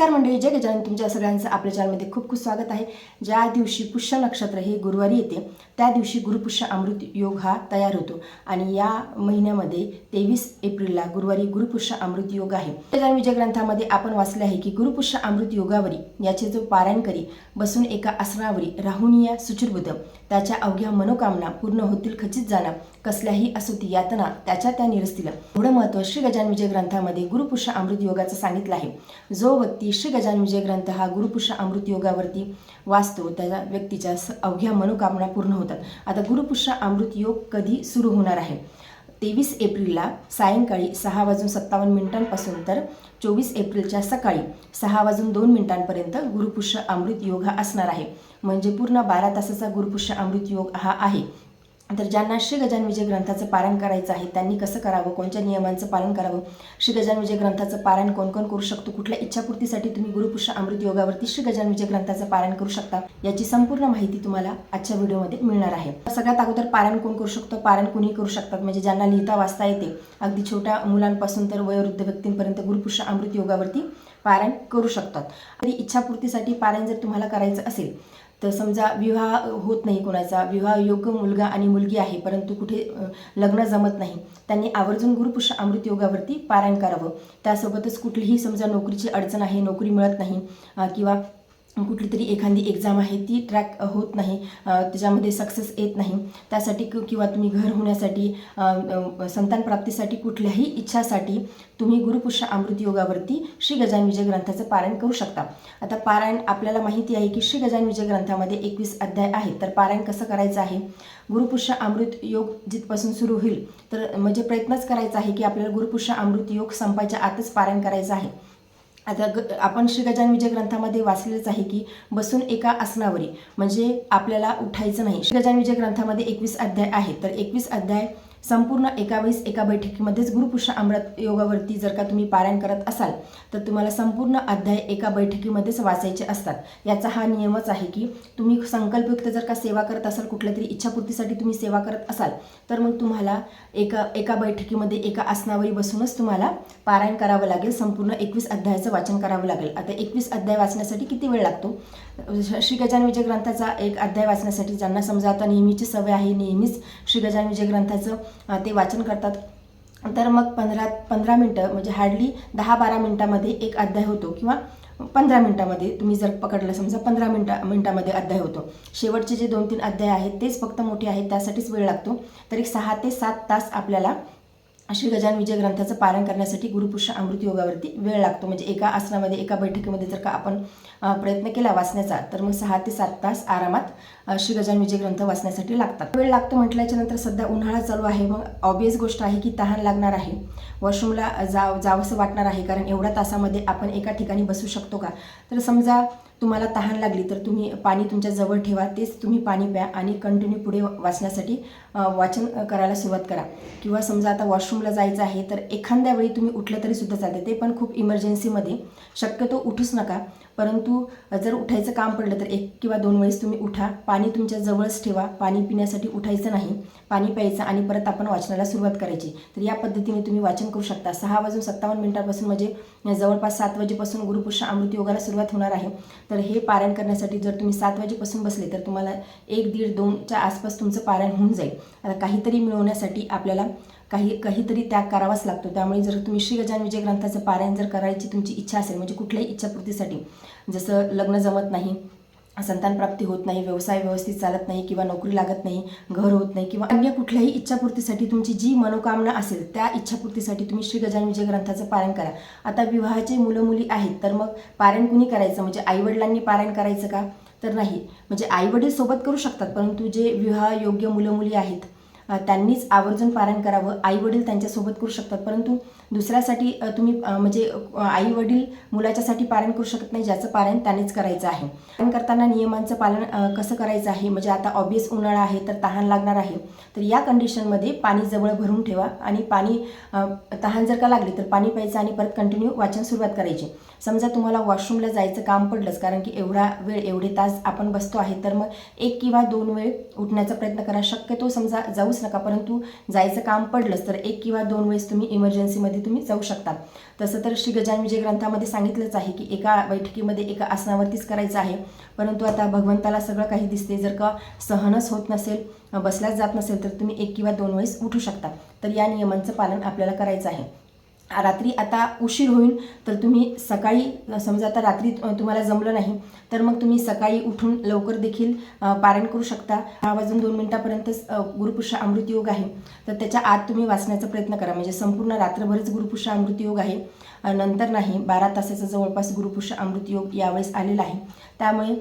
नमस्कार मंडळी, जय गजानन. तुमच्या सगळ्यांचं आपल्या चॅनलमध्ये खूप खूप स्वागत आहे. ज्या दिवशी पुष्य नक्षत्र हे गुरुवारी येते त्या दिवशी गुरुपुष्य अमृत योग हा तयार होतो आणि या महिन्यामध्ये 23 एप्रिलला गुरुवारी गुरुपुष्य अमृत योग आहे. गजानन विजय ग्रंथामध्ये आपण वाचले आहे की गुरुपुष्य अमृत योगावरी याचे जो पारायण करी बसून एका आसनावरी राहून या सुचिरबुद्ध त्याच्या अवघ्या मनोकामना पूर्ण होतील खचित जाणार, कसल्याही असुती यातना त्याच्या त्या निरसतील. एवढं महत्त्व श्री गजानन विजय ग्रंथामध्ये गुरुपुष्य अमृत योगाचं सांगितलं आहे. जो व्यक्ती श्री गजानन विजय ग्रंथ हा गुरुपुष्य अमृत योगावरती वाचतो त्या व्यक्तीच्या अवघ्या मनोकामना पूर्ण होतात. आता गुरुपुष्य अमृत योग कधी सुरू होणार आहे? 23 एप्रिलला सायंकाळी 6:57 तर 24 एप्रिलच्या सकाळी 6:02 गुरुपुष्य अमृत योग हा असणार आहे. म्हणजे पूर्ण 12 तासाचा गुरुपुष्य अमृत योग हा आहे. तर ज्यांना श्री गजानन विजय ग्रंथाचं पारायण करायचं आहे त्यांनी कसं करावं, कोणत्या नियमांचं पालन करावं, श्री गजानन विजय ग्रंथाचं पारायण कोण कोण करू शकतो, कुठल्या इच्छापूर्तीसाठी तुम्ही गुरुपुष्य अमृत योगावरती श्री गजानन विजय ग्रंथाचं पारायण करू शकता, याची संपूर्ण माहिती तुम्हाला आजच्या व्हिडिओमध्ये मिळणार आहे. सगळ्यात अगोदर पारायण कोण करू शकतो? पारायण कोणी करू शकतात म्हणजे ज्यांना लिहिता वाचता येते, अगदी छोट्या मुलांपासून तर वयोवृद्ध व्यक्तींपर्यंत गुरुपुष्य अमृत योगावरती पारायण करू शकतात. आणि इच्छापूर्तीसाठी पारायण जर तुम्हाला करायचं असेल तर समजा विवाह होत नाही, कोणाचा विवाह योग्य मुलगा आणि मुलगी आहे परंतु कुठे लग्न जमत नाही, त्यांनी आवर्जून गुरुपुष्य अमृत योगावरती पारायण करावं. त्यासोबतच कुठलीही समजा नोकरीची अडचण आहे, नोकरी मिळत नाही किंवा कुठली तरी एखादी एक्झाम आहे ती ट्रॅक होत नाही, त्याच्यामध्ये सक्सेस येत नाही, त्यासाठी किंवा तुम्ही घर होण्यासाठी संतान प्राप्तीसाठी कुठल्याही इच्छासाठी तुम्ही गुरुपुष्य अमृत योगावरती श्री गजानन विजय ग्रंथाचं पारायण करू शकता. आता पारायण आपल्याला माहिती आहे की श्री गजानन विजय ग्रंथामध्ये 21 अध्याय आहेत. तर पारायण कसं करायचं आहे? गुरुपुष्य अमृत योग जिथपासून सुरू होईल तर म्हणजे प्रयत्नच करायचा आहे की आपल्याला गुरुपुष्य अमृत योग संपायच्या आतच पारायण करायचं आहे. आता आपण श्री गजानन विजय ग्रंथामध्ये वाचलेलंच आहे की बसून एका आसनावरी म्हणजे आपल्याला उठायचं नाही. श्री गजानन विजय ग्रंथामध्ये 21 अध्याय आहेत. तर 21 अध्याय संपूर्ण एका बैठकीमध्येच गुरुपुष्य अमृत योगावरती जर का तुम्ही पारायण करत असाल तर तुम्हाला संपूर्ण अध्याय एका बैठकीमध्येच वाचायचे असतात. याचा हा नियमच आहे की तुम्ही संकल्पयुक्त जर का सेवा करत असाल, कुठल्या तरी इच्छापूर्तीसाठी तुम्ही सेवा करत असाल तर मग तुम्हाला एका बैठकीमध्ये एका आसनावरी बसूनच तुम्हाला पारायण करावं लागेल. संपूर्ण 21 अध्यायाचं वाचन करावं लागेल. आता 21 अध्याय वाचण्यासाठी किती वेळ लागतो? श्री गजानन विजय ग्रंथाचा एक अध्याय वाचण्यासाठी ज्यांना समजा आता नेहमीची सवय आहे, नेहमीच श्री गजानन विजय ग्रंथाचं ते वाचन करतात तर मग 15 मिनटं म्हणजे हार्डली 10-12 मिनटामध्ये एक अध्याय होतो किंवा 15 मिनटामध्ये तुम्ही जर पकडलं समजा 15 मिनटामध्ये अध्याय होतो. शेवटचे जे 2-3 अध्याय आहेत तेच फक्त मोठे आहेत, त्यासाठीच वेळ लागतो. तर एक 6 ते 7 तास आपल्याला श्री गजानन विजय ग्रंथाचं पारायण करण्यासाठी गुरुपुष्य अमृत योगावरती वेळ लागतो. म्हणजे एका आसनामध्ये एका बैठकीमध्ये जर का आपण प्रयत्न केला वाचण्याचा तर मग 6 ते 7 तास आरामात श्री गजानन विजय ग्रंथ वाचण्यासाठी लागतात. वेळ लागतो म्हटल्याच्या नंतर सध्या उन्हाळा चालू आहे, मग ऑब्वियस गोष्ट आहे की तहान लागणार आहे, वॉशरूमला जावंसं वाटणार आहे, कारण एवढ्या तासामध्ये आपण एका ठिकाणी बसू शकतो का? तर समजा तुम्हाला तहान लागली तर तुम्ही पाणी तुमच्या जवळ ठेवा, तेच तुम्ही पाणी प्या आणि कंटिन्यू पुढे वाचण्यासाठी वाचन करायला सुरुवात करा. किंवा समजा आता वॉशरूमला जायचं आहे तर एखाद्या वेळी तुम्ही उठलं तरी सुद्धा चालते, ते पण खूप इमर्जन्सीमध्ये. शक्यतो उठूच नका, परंतु जर उठायचं काम पडलं तर 1 किंवा 2 वेळेस तुम्ही उठा. पाणी तुमच्या जवळच ठेवा, पाणी पिण्यासाठी उठायचं नाही, पाणी प्यायचं आणि परत आपण वाचनाला सुरुवात करायची. तर या पद्धतीने तुम्ही वाचन करू शकता. 6:57 म्हणजे जवळपास 7 वाजेपासून गुरुपुष्य अमृत योगाला सुरुवात होणार आहे. तर हे पारायण करण्यासाठी जर तुम्ही 7 वाजेपासून बसले तर तुम्हाला 1-1:30-2च्या आसपास तुमचं पारायण होऊन जाईल. आता काहीतरी मिळवण्यासाठी आपल्याला काहीतरी त्याग करावाच लागतो. त्यामुळे जर तुम्ही श्री गजानन विजय ग्रंथाचं पारायण जर करायची तुमची इच्छा असेल, म्हणजे कुठल्याही इच्छापूर्तीसाठी, जसं लग्न जमत नाही, संतान प्राप्ती होत नाही, व्यवसाय व्यवस्थित चालत नाही किंवा नोकरी लागत नाही, घर होत नाही किंवा अन्य कुठल्याही इच्छापूर्तीसाठी तुमची जी मनोकामना असेल त्या इच्छापूर्तीसाठी तुम्ही श्री गजानन विजय ग्रंथाचं पारायण करा. आता विवाहाचे मुलं मुली आहेत तर मग पारायण कुणी करायचं? म्हणजे आईवडिलांनी पारायण करायचं का? तर नाही, म्हणजे आईवडील सोबत करू शकतात, परंतु जे विवाह योग्य मुलं मुली आहेत त्यांनीच आवर्जून पारायण करावं. आईवडील त्यांच्यासोबत करू शकतात, परंतु दुसऱ्यासाठी तुम्ही म्हणजे आईवडील मुलाच्यासाठी पारायण करू शकत नाही, ज्याचं पारायण त्यानेच करायचं आहे. पारायण करताना नियमांचं पालन कसं करायचं आहे? म्हणजे आता ऑब्वियस उन्हाळा आहे तर तहान लागणार आहे, तर या कंडिशनमध्ये पाणी जवळ भरून ठेवा आणि तहान जर का लागली तर पाणी प्यायचं आणि परत कंटिन्यू वाचन सुरुवात करायची. समजा तुम्हाला वॉशरूमला जायचं काम पडलंच, कारण की एवढा वेळ एवढे तास आपण बसतो आहे, तर मग 1 किंवा 2 वेळ उठण्याचा प्रयत्न करा. शक्यतो समजा जाऊच नका, परंतु जायचं काम पडलंच तर 1 किंवा 2 वेळेस तुम्ही इमर्जन्सीमध्ये तुम्ही जाऊ शकता. तसं तर श्री गजानन विजय ग्रंथामध्ये सांगितलंच आहे की एका बैठकीमध्ये एका आसनावरतीच करायचं आहे. परंतु आता भगवंताला सगळं काही दिसते, जर का सहनच होत नसेल, बसल्याच जात नसेल, तर तुम्ही 1 किंवा 2 वेळेस उठू शकता. तर या नियमांचं पालन आपल्याला करायचं आहे. रात्री आता उशीर होईल, तर तुम्ही सकाळी समजा आता रात्री तुम्हाला जमलं नाही, तर मग तुम्ही सकाळी उठून लवकर देखील पारायण करू शकता. 6:02 गुरुपुष्य अमृत योग आहे, तर त्याच्या आत तुम्ही वाचण्याचा प्रयत्न करा. म्हणजे संपूर्ण रात्रभरच गुरुपुष्य अमृत योग आहे, नंतर नाही. 12 तासाचा जवळपास गुरुपुष्य अमृत योग यावेळेस आलेला आहे. त्यामुळे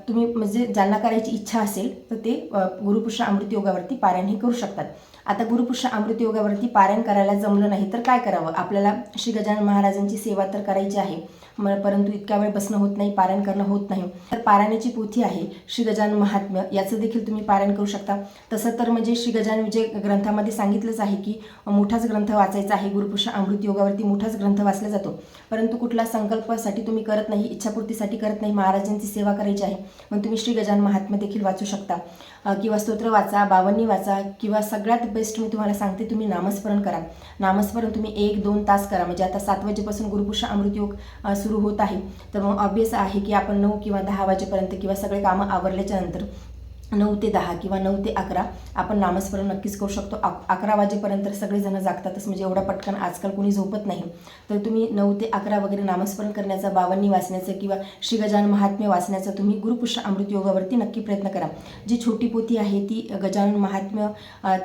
तुम्ही म्हणजे ज्यांना करायची इच्छा असेल तर ते गुरुपुष्य अमृत योगावरती पारायणही करू शकतात. आता गुरुपुष्य अमृत योगावरती पारायण करायला जमलं नाही तर काय करावं? आपल्याला श्री गजानन महाराजांची सेवा तर करायची आहे, परंतु इतका वेळ बसणं होत नाही, पारायण करणं होत नाही. तर पारायणाची पोथी आहे श्री गजानन महात्म्य, याचं देखील तुम्ही पारायण करू शकता. तसं तर म्हणजे श्री गजानन विजय ग्रंथामध्ये सांगितलंच आहे की मोठाच ग्रंथ वाचायचा आहे. गुरुपुष्य अमृत योगावरती मोठाच ग्रंथ वाचला जातो, परंतु कुठला संकल्पासाठी तुम्ही करत नाही, इच्छापूर्तीसाठी करत नाही, महाराजांची सेवा करायची आहे, मग तुम्ही श्री गजानन महात्म्य देखील वाचू शकता. किंवा स्तोत्र वाचा, 52 वाचा, किंवा सगळ्यात बेस्ट मी तुम्हाला सांगते, तुम्ही नामस्मरण करा. नामस्मरण तुम्ही 1-2 तास करा. म्हणजे आता 7 वाजेपासून गुरुपुष्य अमृत योग सुरू होत आहे, तर मग ऑब्वियस आहे की आपण 9 किंवा 10 वाजेपर्यंत किंवा सगळे कामं आवरल्याच्या नंतर 9 ते 10 किंवा 9 ते 11 आपण नामस्मरण नक्कीच करू शकतो. 11 वाजेपर्यंत सगळेजण जागतातच, म्हणजे एवढा पटकन आजकाल कोणी झोपत नाही. तर तुम्ही 9 ते 11 वगैरे नामस्मरण करण्याचा, 52 वाचण्याचं किंवा श्री गजानन महात्म्य वाचण्याचा तुम्ही गुरुपुष्य अमृत योगावरती नक्की प्रयत्न करा. जी छोटी पोथी आहे ती गजानन महात्म्य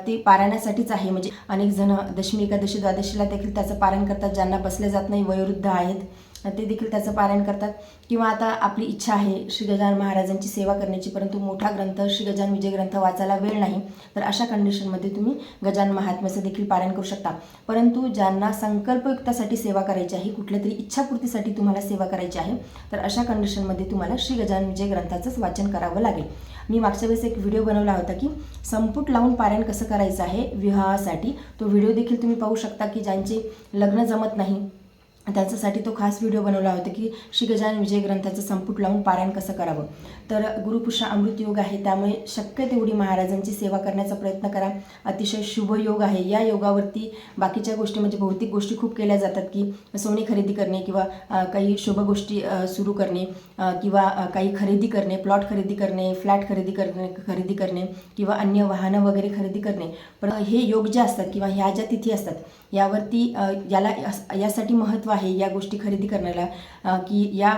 ते पारायणासाठीच आहे. म्हणजे अनेक जण दशमी, एकादशी, द्वादशीला देखील त्याचं पारायण करतात. ज्यांना बसले जात नाही, वयोवृद्ध आहेत, ते देखील त्याचं पारायण करतात. किंवा आता आपली इच्छा आहे श्री गजानन महाराजांची सेवा करण्याची, परंतु मोठा ग्रंथ श्री गजानन विजय ग्रंथ वाचायला वेळ नाही, तर अशा कंडिशनमध्ये तुम्ही गजानन महात्म्याचं देखील पारायण करू शकता. परंतु ज्यांना संकल्पयुक्तासाठी सेवा करायची आहे, कुठल्या तरी इच्छापूर्तीसाठी तुम्हाला सेवा करायची आहे, तर अशा कंडिशनमध्ये तुम्हाला श्री गजानन विजय ग्रंथाचंच वाचन करावं लागेल. मी मागच्या वेळेस एक व्हिडिओ बनवला होता की संपुट लावून पारायण कसं करायचं आहे विवाहासाठी. तो व्हिडिओ देखील तुम्ही पाहू शकता की ज्यांचे लग्न जमत नाही त्यांच्यासाठी तो खास व्हिडिओ बनवला होता की श्री गजानन विजय ग्रंथाचं संपुट लावून पारायण कसं करावं. तर गुरुपुष्य अमृत योग आहे, त्यामुळे शक्य तेवढी महाराजांची सेवा करण्याचा प्रयत्न करा. अतिशय शुभ योग आहे. या योगावरती बाकीच्या गोष्टी म्हणजे भौतिक गोष्टी खूप केल्या जातात, की सोने खरेदी करणे किंवा काही शुभ गोष्टी सुरू करणे किंवा काही खरेदी करणे, प्लॉट खरेदी करणे, फ्लॅट खरेदी करणे किंवा अन्य वाहनं वगैरे खरेदी करणे. पण हे योग जे असतात किंवा ह्या ज्या तिथी असतात यावरती यासाठी महत्त्व आहे या गोष्टी खरेदी करण्याला, की या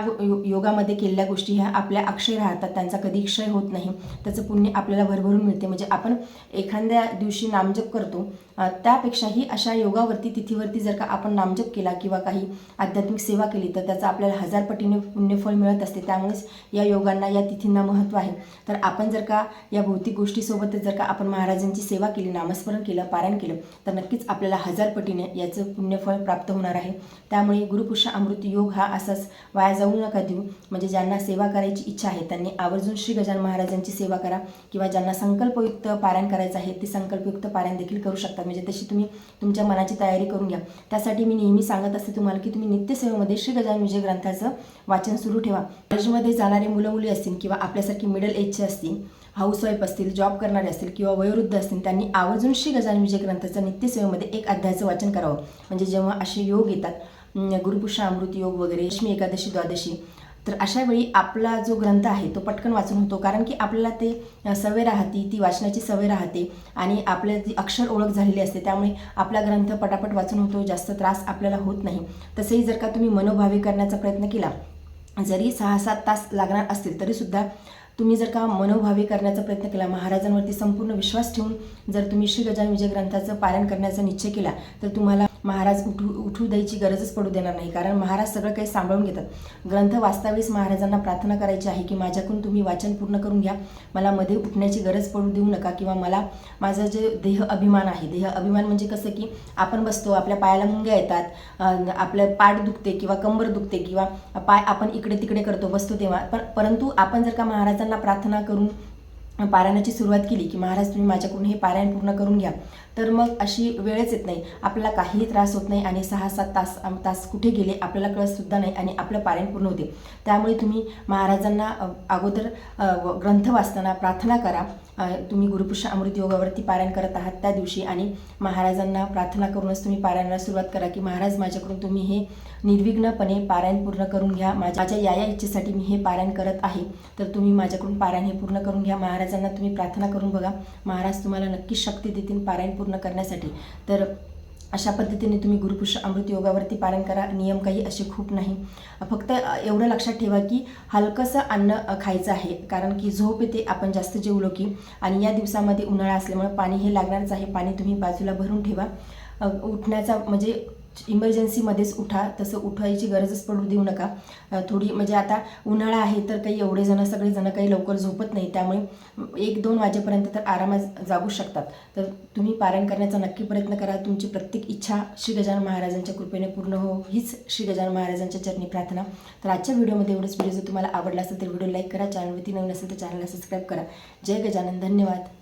योगामध्ये केलेल्या गोष्टी ह्या आपल्या अक्षय राहतात, त्यांचा कधी क्षय होत नाही, त्याचं पुण्य आपल्याला भरभरून मिळते. म्हणजे आपण एखाद्या दिवशी नामजप करतो, त्यापेक्षाही अशा योगावरती, तिथीवरती जर का आपण नामजप केला किंवा काही आध्यात्मिक सेवा केली तर त्याचं आपल्याला 1000 पटीने पुण्यफळ मिळत असते. त्यामुळेच या योगांना, या तिथींना महत्त्व आहे. तर आपण जर का या भौतिक गोष्टीसोबतच जर का आपण महाराजांची सेवा केली, नामस्मरण केलं, पारायण केलं, तर नक्कीच आपल्याला 1000 पटीने याचं पुण्यफळ प्राप्त होणार आहे. त्यामुळे गुरुपुष्य अमृत योग हा असाच वाया जाऊ नका देऊ. म्हणजे ज्यांना सेवा करायची इच्छा आहे त्यांनी आवर्जून श्री गजानन महाराजांची सेवा करा, किंवा ज्यांना संकल्पयुक्त पारायण करायचं आहे ते संकल्पयुक्त पारायण देखील करू शकतात. म्हणजे तशी तुम्ही तुमच्या मनाची तयारी करून घ्या. त्यासाठी मी नेहमी सांगत असते तुम्हाला की तुम्ही नित्यसेवेमध्ये श्री गजानन विजय ग्रंथाचं वाचन सुरू ठेवा. कॉलेजमध्ये जाणारे मुलं मुली असतील किंवा आपल्यासारखी मिडल एजचे असतील, हाऊसवाईफ असतील, जॉब करणारे असतील किंवा वयोवृद्ध असतील, त्यांनी आवर्जून श्री गजानन विजय ग्रंथाचं नित्यसेवेमध्ये एक अध्यायाचं वाचन करावं. म्हणजे जेव्हा असे योग येतात, गुरुपुष्य अमृत योग वगैरे, दशमी, एकादशी, द्वादशी, तर अशा वेळी आपला जो ग्रंथ आहे तो पटकन वाचून होतो. कारण की आपल्याला ते सवय राहते, ती वाचनाची सवय राहते आणि आपल्याला ती अक्षर ओळख झालेली असते. त्यामुळे आपला ग्रंथ पटापट वाचून होतो, जास्त त्रास आपल्याला होत नाही. तसेही जर का तुम्ही मनोभावे करण्याचा प्रयत्न केला, जरी 6-7 तास लागणार असतील तरीसुद्धा तुम्ही जर का मनोभावे करण्याचा प्रयत्न केला, महाराजांवरती संपूर्ण विश्वास ठेवून जर तुम्ही श्री गजानन विजय ग्रंथाचं पारायण करण्याचा निश्चय केला, तर तुम्हाला महाराज उठू द्यायची गरजच पडू देणार नाही. कारण महाराज सगळं काही सांभाळून घेतात. ग्रंथ वाचतावेळेस महाराजांना प्रार्थना करायची आहे की माझ्याकडून तुम्ही वाचन पूर्ण करून घ्या, मला मध्ये उठण्याची गरज पडू देऊ नका, किंवा मला माझं जे देह अभिमान आहे, देह अभिमान म्हणजे कसं की आपण बसतो, आपल्या पायाला मुंग्या येतात, आपलं पाठ दुखते किंवा कंबर दुखते किंवा पाय आपण इकडे तिकडे करतो बसतो तेव्हा, परंतु आपण जर का महाराजांना प्रार्थना करून पारायणाची सुरुवात केली की महाराज तुम्ही माझ्याकडून हे पारायण पूर्ण करून घ्या, तर मग अशी वेळच येत नाही, आपल्याला काहीही त्रास होत नाही आणि 6-7 तास कुठे गेले आपल्याला कळतसुद्धा नाही आणि आपलं पारायण पूर्ण होते. त्यामुळे तुम्ही महाराजांना अगोदर ग्रंथ वाचताना प्रार्थना करा. तुम्ही गुरुपुष्य अमृत योगावरती पारायण करत आहात त्या दिवशी, आणि महाराजांना प्रार्थना करूनच तुम्ही पारायणाला सुरुवात करा की महाराज माझ्याकडून तुम्ही हे निर्विघ्नपणे पारायण पूर्ण करून घ्या. माझ्या या इच्छेसाठी मी हे पारायण करत आहे, तर तुम्ही माझ्याकडून पारायण हे पूर्ण करून घ्या. महाराजांना तुम्ही प्रार्थना करून बघा, महाराज तुम्हाला नक्कीच शक्ती देतील पारायण पूर्ण करण्यासाठी. तर अशा पद्धतीने तुम्ही गुरुपुष्य अमृत योगावरती पारायण करा. नियम काही असे खूप नाही, फक्त एवढं लक्षात ठेवा की हलकंसं अन्न खायचं आहे, कारण की झोप येते आपण जास्त जेवलो की, आणि या दिवसामध्ये उन्हाळा असल्यामुळे पाणी हे लागणारच आहे. पाणी तुम्ही बाजूला भरून ठेवा. उठण्याचा म्हणजे इमर्जन्सीमध्येच उठा, तसं उठायची गरजच पडू देऊ नका. थोडी म्हणजे आता उन्हाळा आहे तर काही सगळेजण काही लवकर झोपत नाही, त्यामुळे 1-2 वाजेपर्यंत तर आरामात जागू शकतात. तर तुम्ही पारायण करण्याचा नक्की प्रयत्न करा. तुमची प्रत्येक इच्छा श्री गजानन महाराजांच्या कृपेने पूर्ण हो, हीच श्री गजानन महाराजांच्या चरणी प्रार्थना. तर आजच्या व्हिडिओमध्ये एवढंच. व्हिडिओ जर तुम्हाला आवडला असेल तर व्हिडिओ लाईक करा, चॅनलवरती नवीन असेल तर चॅनलला सबस्क्राईब करा. जय गजानन. धन्यवाद.